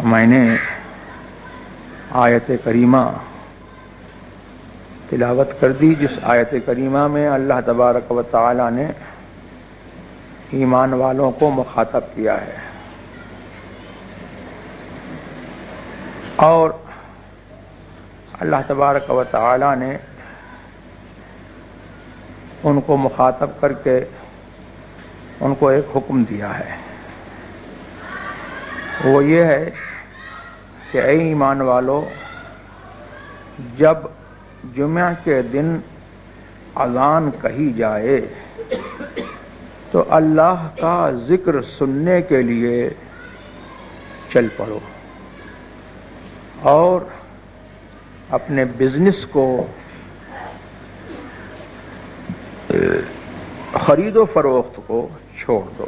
میں نے آیت کریمہ تلاوت کر دی جس آیت کریمہ میں اللہ تبارک و تعالی نے ایمان والوں کو مخاطب کیا ہے اور اللہ تبارک و تعالی نے ان کو مخاطب کر کے ان کو ایک حکم دیا ہے، وہ یہ ہے کہ اے ایمان والو، جب جمعہ کے دن اذان کہی جائے تو اللہ کا ذکر سننے کے لیے چل پڑو اور اپنے بزنس کو، خرید و فروخت کو چھوڑ دو۔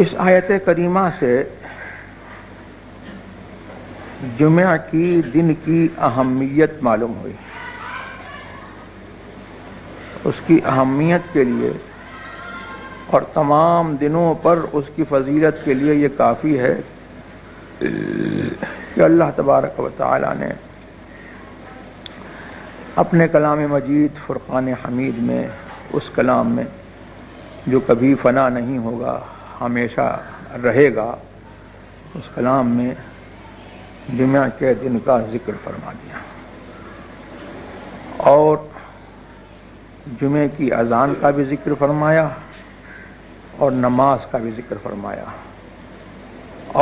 اس آیت کریمہ سے جمعہ کی دن کی اہمیت معلوم ہوئی۔ اس کی اہمیت کے لیے اور تمام دنوں پر اس کی فضیلت کے لیے یہ کافی ہے کہ اللہ تبارک و تعالی نے اپنے کلام مجید فرقان حمید میں، اس کلام میں جو کبھی فنا نہیں ہوگا، ہمیشہ رہے گا، اس کلام میں جمعہ کے دن کا ذکر فرما دیا اور جمعے کی اذان کا بھی ذکر فرمایا اور نماز کا بھی ذکر فرمایا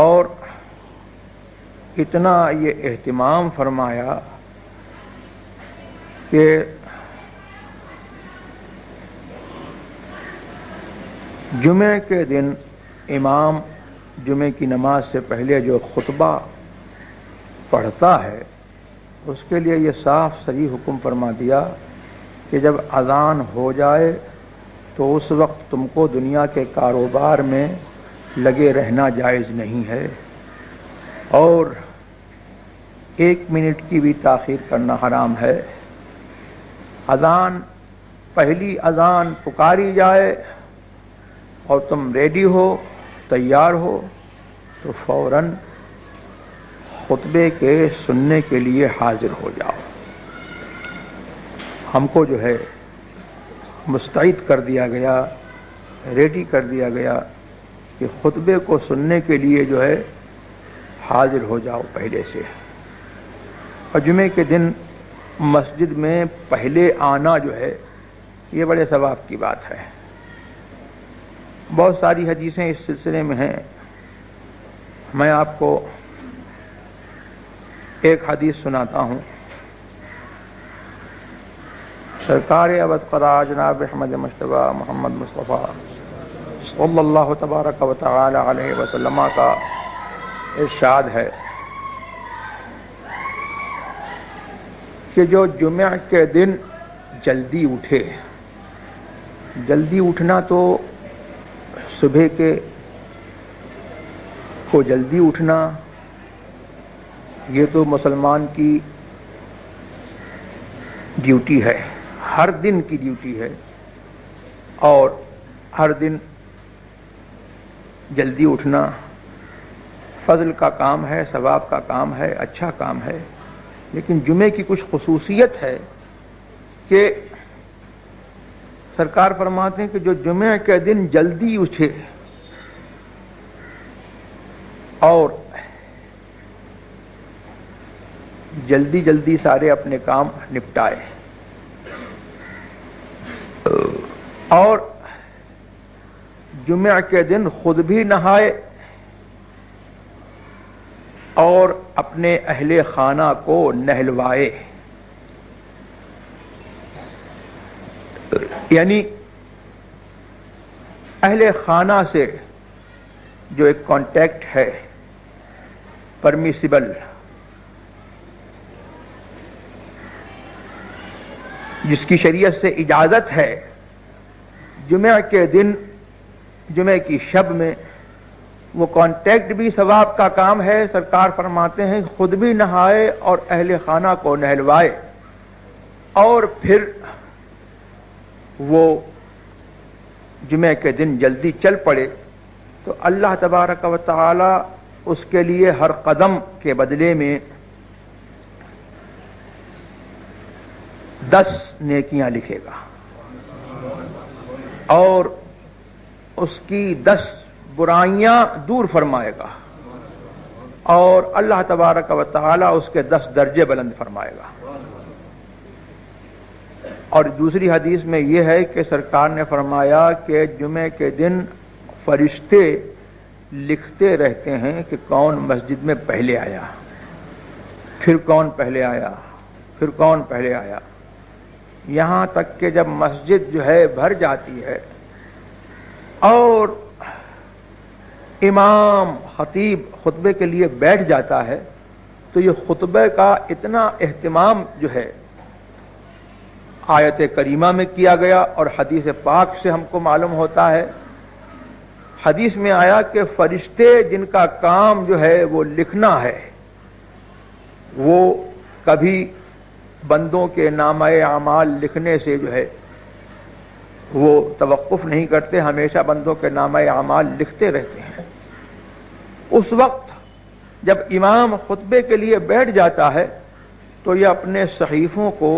اور اتنا یہ اہتمام فرمایا کہ جمعے کے دن امام جمعے کی نماز سے پہلے جو خطبہ پڑھتا ہے اس کے لیے یہ صاف صریح حکم فرما دیا کہ جب اذان ہو جائے تو اس وقت تم کو دنیا کے کاروبار میں لگے رہنا جائز نہیں ہے اور 1 منٹ کی بھی تاخیر کرنا حرام ہے۔ اذان، پہلی اذان پکاری جائے اور تم ریڈی ہو، تیار ہو تو فوراً خطبے کے سننے کے لیے حاضر ہو جاؤ۔ ہم کو جو ہے مستعد کر دیا گیا، ریڈی کر دیا گیا کہ خطبے کو سننے کے لیے جو ہے حاضر ہو جاؤ پہلے سے۔ اور جمعے کے دن مسجد میں پہلے آنا جو ہے یہ بڑے ثواب کی بات ہے۔ بہت ساری حدیثیں اس سلسلے میں ہیں، میں آپ کو ایک حدیث سناتا ہوں۔ سرکار ابد قرار جناب احمد مجتبی محمد مصطفیٰ صلی اللہ تبارک و تعالی علیہ وسلم کا ارشاد ہے کہ جو جمعہ کے دن جلدی اٹھے، جلدی اٹھنا تو صبح کے کو جلدی اٹھنا یہ تو مسلمان کی ڈیوٹی ہے، ہر دن کی ڈیوٹی ہے اور ہر دن جلدی اٹھنا فضل کا کام ہے، ثواب کا کام ہے، اچھا کام ہے، لیکن جمعے کی کچھ خصوصیت ہے کہ سرکار فرماتے ہیں کہ جو جمعہ کے دن جلدی اٹھے اور جلدی جلدی سارے اپنے کام نپٹائے اور جمعہ کے دن خود بھی نہائے اور اپنے اہل خانہ کو نہلوائے، یعنی اہل خانہ سے جو ایک کانٹیکٹ ہے پرمیسیبل، جس کی شریعت سے اجازت ہے، جمعہ کے دن، جمعہ کی شب میں وہ کانٹیکٹ بھی ثواب کا کام ہے۔ سرکار فرماتے ہیں خود بھی نہائے اور اہل خانہ کو نہلوائے اور پھر وہ جمعہ کے دن جلدی چل پڑے تو اللہ تبارک و تعالی اس کے لیے ہر قدم کے بدلے میں 10 نیکیاں لکھے گا اور اس کی 10 برائیاں دور فرمائے گا اور اللہ تبارک و تعالی اس کے 10 درجے بلند فرمائے گا. اور دوسری حدیث میں یہ ہے کہ سرکار نے فرمایا کہ جمعے کے دن فرشتے لکھتے رہتے ہیں کہ کون مسجد میں پہلے آیا، پھر کون پہلے آیا، پھر کون پہلے آیا، یہاں تک کہ جب مسجد جو ہے بھر جاتی ہے اور امام خطیب خطبے کے لیے بیٹھ جاتا ہے تو یہ خطبے کا اتنا اہتمام جو ہے آیت کریمہ میں کیا گیا اور حدیث پاک سے ہم کو معلوم ہوتا ہے. حدیث میں آیا کہ فرشتے جن کا کام جو ہے وہ لکھنا ہے، وہ کبھی بندوں کے نامہ اعمال لکھنے سے جو ہے وہ توقف نہیں کرتے، ہمیشہ بندوں کے نامہ اعمال لکھتے رہتے ہیں. اس وقت جب امام خطبے کے لیے بیٹھ جاتا ہے تو یہ اپنے صحیفوں کو،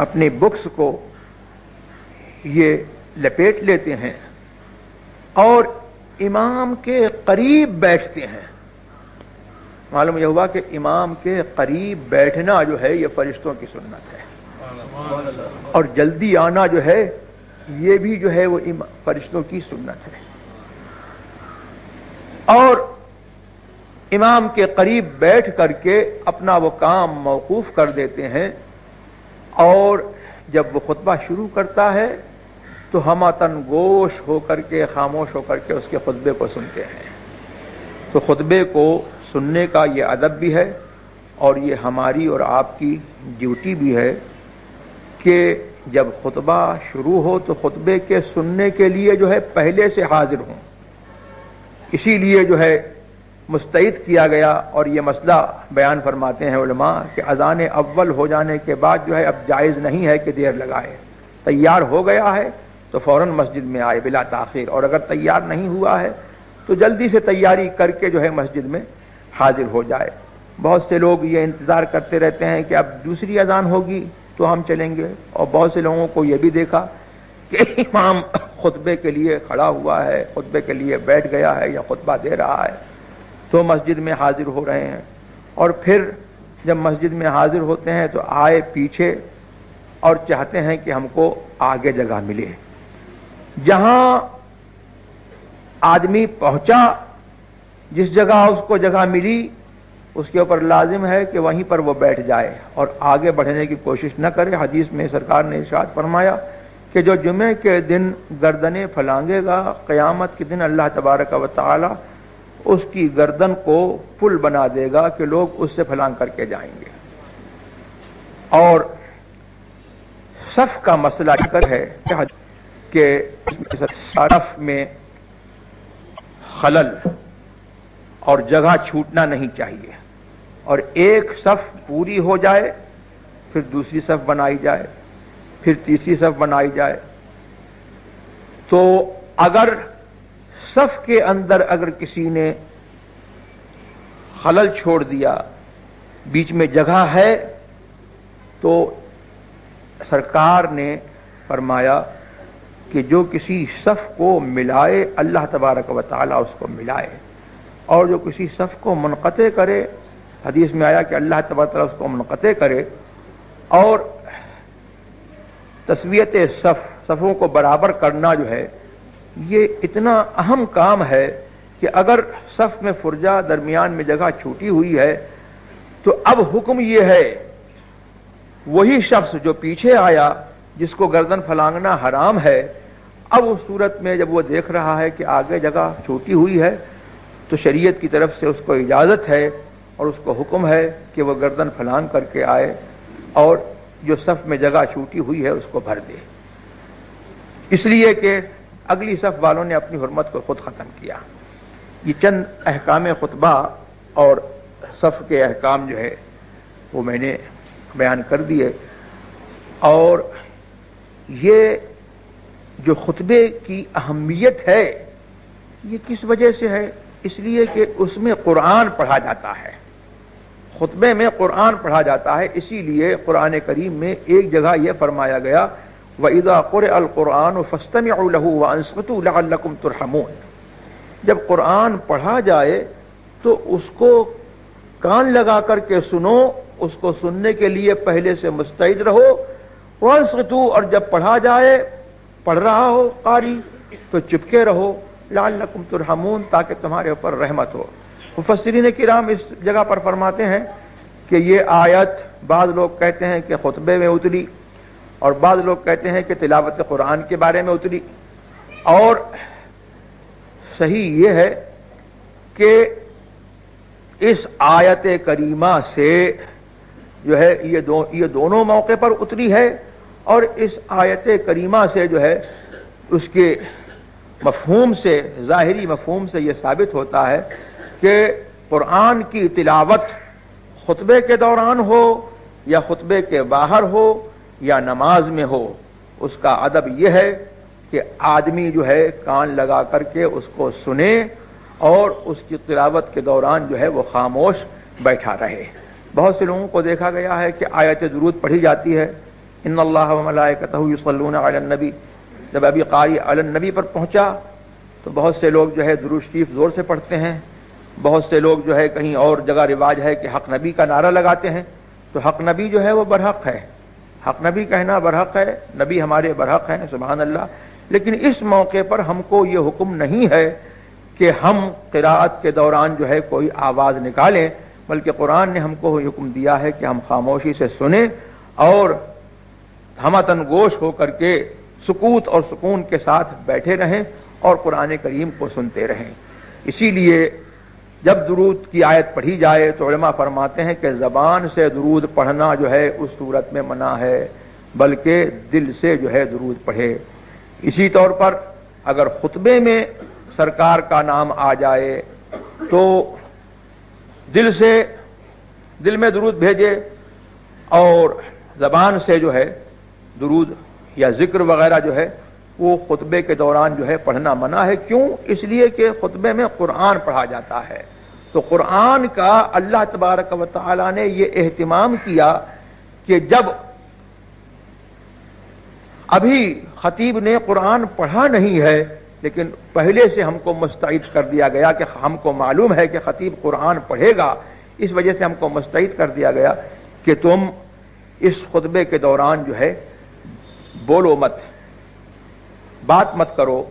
اپنی بکس کو یہ لپیٹ لیتے ہیں اور امام کے قریب بیٹھتے ہیں. معلوم یہ ہوا کہ امام کے قریب بیٹھنا جو ہے یہ فرشتوں کی سنت ہے اور جلدی آنا جو ہے یہ بھی جو ہے وہ فرشتوں کی سنت ہے. اور امام کے قریب بیٹھ کر کے اپنا وہ کام موقوف کر دیتے ہیں اور جب وہ خطبہ شروع کرتا ہے تو ہمتن گوش ہو کر کے، خاموش ہو کر کے اس کے خطبے کو سنتے ہیں. تو خطبے کو سننے کا یہ ادب بھی ہے اور یہ ہماری اور آپ کی ڈیوٹی بھی ہے کہ جب خطبہ شروع ہو تو خطبے کے سننے کے لیے جو ہے پہلے سے حاضر ہوں. اسی لیے جو ہے مستعد کیا گیا اور یہ مسئلہ بیان فرماتے ہیں علماء کہ اذان اول ہو جانے کے بعد جو ہے اب جائز نہیں ہے کہ دیر لگائے. تیار ہو گیا ہے تو فوراً مسجد میں آئے بلا تاخیر، اور اگر تیار نہیں ہوا ہے تو جلدی سے تیاری کر کے جو ہے مسجد میں حاضر ہو جائے. بہت سے لوگ یہ انتظار کرتے رہتے ہیں کہ اب دوسری اذان ہوگی تو ہم چلیں گے، اور بہت سے لوگوں کو یہ بھی دیکھا کہ امام خطبے کے لیے کھڑا ہوا ہے، خطبے کے لیے بیٹھ گیا ہے یا خطبہ دے رہا ہے تو مسجد میں حاضر ہو رہے ہیں، اور پھر جب مسجد میں حاضر ہوتے ہیں تو آئے پیچھے اور چاہتے ہیں کہ ہم کو آگے جگہ ملے. جہاں آدمی پہنچا، جس جگہ اس کو جگہ ملی، اس کے اوپر لازم ہے کہ وہیں پر وہ بیٹھ جائے اور آگے بڑھنے کی کوشش نہ کرے. حدیث میں سرکار نے ارشاد فرمایا کہ جو جمعے کے دن گردنیں پھلانگے گا، قیامت کے دن اللہ تبارک و تعالی اس کی گردن کو پل بنا دے گا کہ لوگ اس سے پھلانگ کر کے جائیں گے. اور صف کا مسئلہ ذکر ہے کہ صف میں خلل اور جگہ چھوٹنا نہیں چاہیے، اور ایک صف پوری ہو جائے پھر دوسری صف بنائی جائے، پھر تیسری صف بنائی جائے. تو اگر صف کے اندر اگر کسی نے خلل چھوڑ دیا، بیچ میں جگہ ہے، تو سرکار نے فرمایا کہ جو کسی صف کو ملائے اللہ تبارک و تعالی اس کو ملائے، اور جو کسی صف کو منقطع کرے، حدیث میں آیا کہ اللہ تبارک و تعالی اس کو منقطع کرے. اور تسویت صفوں کو برابر کرنا جو ہے یہ اتنا اہم کام ہے کہ اگر صف میں فرجہ درمیان میں جگہ چھوٹی ہوئی ہے تو اب حکم یہ ہے وہی شخص جو پیچھے آیا جس کو گردن پھلانگنا حرام ہے، اب اس صورت میں جب وہ دیکھ رہا ہے کہ آگے جگہ چھوٹی ہوئی ہے تو شریعت کی طرف سے اس کو اجازت ہے اور اس کو حکم ہے کہ وہ گردن پھلانگ کر کے آئے اور جو صف میں جگہ چھوٹی ہوئی ہے اس کو بھر دے، اس لیے کہ اگلی صف والوں نے اپنی حرمت کو خود ختم کیا. یہ چند احکام خطبہ اور صف کے احکام جو ہے وہ میں نے بیان کر دیے. اور یہ جو خطبے کی اہمیت ہے یہ کس وجہ سے ہے؟ اس لیے کہ اس میں قرآن پڑھا جاتا ہے، خطبے میں قرآن پڑھا جاتا ہے، اسی لیے قرآن کریم میں ایک جگہ یہ فرمایا گیا وَإِذَا قُرِئَ الْقُرْآنُ فَاسْتَمِعُوا لَهُ وَأَنصِتُوا لَعَلَّكُمْ تُرْحَمُونَ، جب قرآن پڑھا جائے تو اس کو کان لگا کر کے سنو، اس کو سننے کے لیے پہلے سے مستعد رہو، وَأَنصِتُوا، اور جب پڑھا جائے، پڑھ رہا ہو قاری تو چپکے رہو، لعلکم ترحمون، تاکہ تمہارے اوپر رحمت ہو۔ مفسرین کرام اس جگہ پر فرماتے ہیں کہ یہ آیت بعض لوگ کہتے ہیں کہ خطبے میں اتری، اور بعض لوگ کہتے ہیں کہ تلاوت قرآن کے بارے میں اتری، اور صحیح یہ ہے کہ اس آیت کریمہ سے جو ہے یہ دونوں موقع پر اتری ہے، اور اس آیت کریمہ سے جو ہے اس کے مفہوم سے، ظاہری مفہوم سے یہ ثابت ہوتا ہے کہ قرآن کی تلاوت خطبے کے دوران ہو یا خطبے کے باہر ہو یا نماز میں ہو، اس کا ادب یہ ہے کہ آدمی جو ہے کان لگا کر کے اس کو سنے اور اس کی تلاوت کے دوران جو ہے وہ خاموش بیٹھا رہے۔ بہت سے لوگوں کو دیکھا گیا ہے کہ آیت درود پڑھی جاتی ہے، ان اللہ و ملائکتہ یصلون علی النبی، جب ابھی قاری علی النبی پر پہنچا تو بہت سے لوگ جو ہے درود شریف زور سے پڑھتے ہیں، بہت سے لوگ جو ہے کہیں اور جگہ رواج ہے کہ حق نبی کا نعرہ لگاتے ہیں، تو حق نبی جو ہے وہ برحق ہے، حق نبی کہنا برحق ہے، نبی ہمارے برحق ہیں، سبحان اللہ۔ لیکن اس موقع پر ہم کو یہ حکم نہیں ہے کہ ہم قراءت کے دوران جو ہے کوئی آواز نکالیں، بلکہ قرآن نے ہم کو حکم دیا ہے کہ ہم خاموشی سے سنیں اور ہمتن گوش ہو کر کے سکوت اور سکون کے ساتھ بیٹھے رہیں اور قرآن کریم کو سنتے رہیں۔ اسی لیے جب درود کی آیت پڑھی جائے تو علماء فرماتے ہیں کہ زبان سے درود پڑھنا جو ہے اس صورت میں منع ہے، بلکہ دل سے جو ہے درود پڑھے۔ اسی طور پر اگر خطبے میں سرکار کا نام آ جائے تو دل میں درود بھیجے، اور زبان سے جو ہے درود یا ذکر وغیرہ جو ہے وہ خطبے کے دوران جو ہے پڑھنا منع ہے۔ کیوں؟ اس لیے کہ خطبے میں قرآن پڑھا جاتا ہے، تو قرآن کا اللہ تبارک و تعالی نے یہ اہتمام کیا کہ جب ابھی خطیب نے قرآن پڑھا نہیں ہے لیکن پہلے سے ہم کو مستعد کر دیا گیا کہ ہم کو معلوم ہے کہ خطیب قرآن پڑھے گا، اس وجہ سے ہم کو مستعد کر دیا گیا کہ تم اس خطبے کے دوران جو ہے بولو مت، بات مت کرو،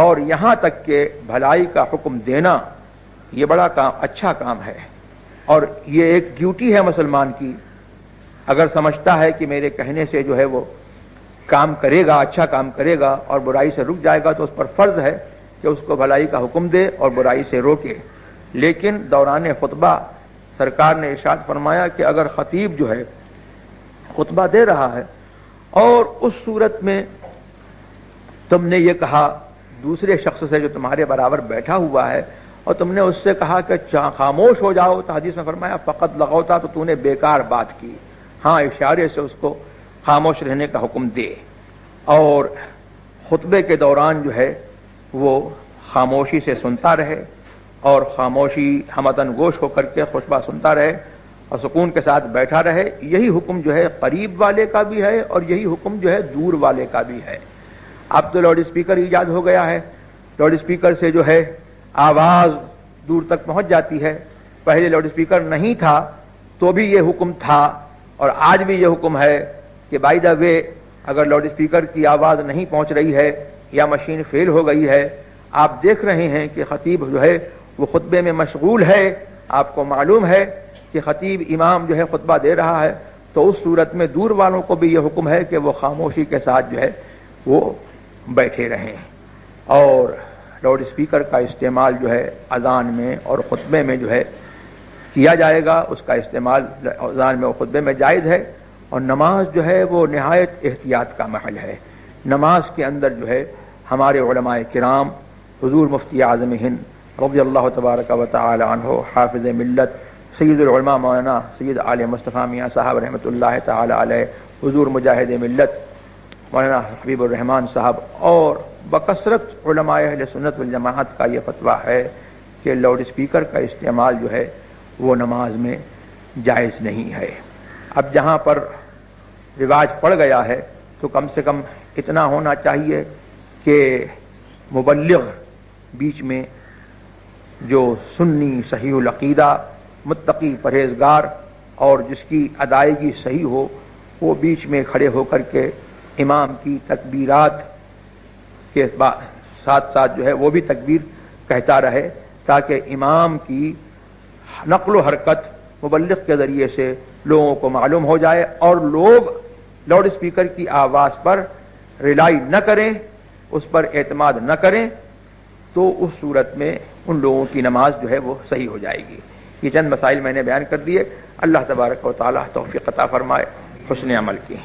اور یہاں تک کہ بھلائی کا حکم دینا یہ بڑا اچھا کام ہے، اور یہ ایک ڈیوٹی ہے مسلمان کی۔ اگر سمجھتا ہے کہ میرے کہنے سے جو ہے وہ کام کرے گا، اچھا کام کرے گا اور برائی سے رک جائے گا، تو اس پر فرض ہے کہ اس کو بھلائی کا حکم دے اور برائی سے روکے۔ لیکن دوران خطبہ سرکار نے ارشاد فرمایا کہ اگر خطیب جو ہے خطبہ دے رہا ہے اور اس صورت میں تم نے یہ کہا دوسرے شخص سے جو تمہارے برابر بیٹھا ہوا ہے اور تم نے اس سے کہا کہ خاموش ہو جاؤ، تو حدیث میں فرمایا فقط لغوتا، تو نے بیکار بات کی، ہاں اشارے سے اس کو خاموش رہنے کا حکم دے، اور خطبے کے دوران جو ہے وہ خاموشی سے سنتا رہے اور خاموشی ہمتن گوش ہو کر کے خطبہ سنتا رہے اور سکون کے ساتھ بیٹھا رہے۔ یہی حکم جو ہے قریب والے کا بھی ہے اور یہی حکم جو ہے دور والے کا بھی ہے۔ اب تو لاؤڈ اسپیکر ایجاد ہو گیا ہے، لاؤڈ اسپیکر سے جو ہے آواز دور تک پہنچ جاتی ہے، پہلے لاؤڈ اسپیکر نہیں تھا تو بھی یہ حکم تھا، اور آج بھی یہ حکم ہے کہ بائی دا وے اگر لاؤڈ اسپیکر کی آواز نہیں پہنچ رہی ہے یا مشین فیل ہو گئی ہے، آپ دیکھ رہے ہیں کہ خطیب جو ہے وہ خطبے میں مشغول ہے، آپ کو معلوم ہے کہ خطیب امام جو ہے خطبہ دے رہا ہے، تو اس صورت میں دور والوں کو بھی یہ حکم ہے کہ وہ خاموشی کے ساتھ جو ہے وہ بیٹھے رہیں۔ اور لاؤڈ اسپیکر کا استعمال جو ہے اذان میں اور خطبے میں جو ہے کیا جائے گا، اس کا استعمال اذان میں اور خطبے میں جائز ہے، اور نماز جو ہے وہ نہایت احتیاط کا محل ہے۔ نماز کے اندر جو ہے ہمارے علماء کرام، حضور مفتی اعظم ہند رضی اللہ تبارک و تعالی عنہ، حافظ ملت سید العلماء مولانا سید علی مصطفیٰ میاں صاحب رحمۃ اللہ تعالی علیہ، حضور مجاہد ملت مولانا حبیب الرحمان صاحب اور بکثرت علماء اہل سنت والجماعت کا یہ فتویٰ ہے کہ لاؤڈ اسپیکر کا استعمال جو ہے وہ نماز میں جائز نہیں ہے۔ اب جہاں پر رواج پڑ گیا ہے تو کم سے کم اتنا ہونا چاہیے کہ مبلغ بیچ میں جو سنی صحیح العقیدہ متقی پرہیزگار اور جس کی ادائیگی صحیح ہو وہ بیچ میں کھڑے ہو کر کے امام کی تکبیرات کے ساتھ ساتھ جو ہے وہ بھی تکبیر کہتا رہے تاکہ امام کی نقل و حرکت مبلغ کے ذریعے سے لوگوں کو معلوم ہو جائے اور لوگ لاؤڈ اسپیکر کی آواز پر ریلائی نہ کریں، اس پر اعتماد نہ کریں، تو اس صورت میں ان لوگوں کی نماز جو ہے وہ صحیح ہو جائے گی۔ یہ چند مسائل میں نے بیان کر دیے۔ اللہ تبارک و تعالی توفیق عطا فرمائے حسن عمل کی۔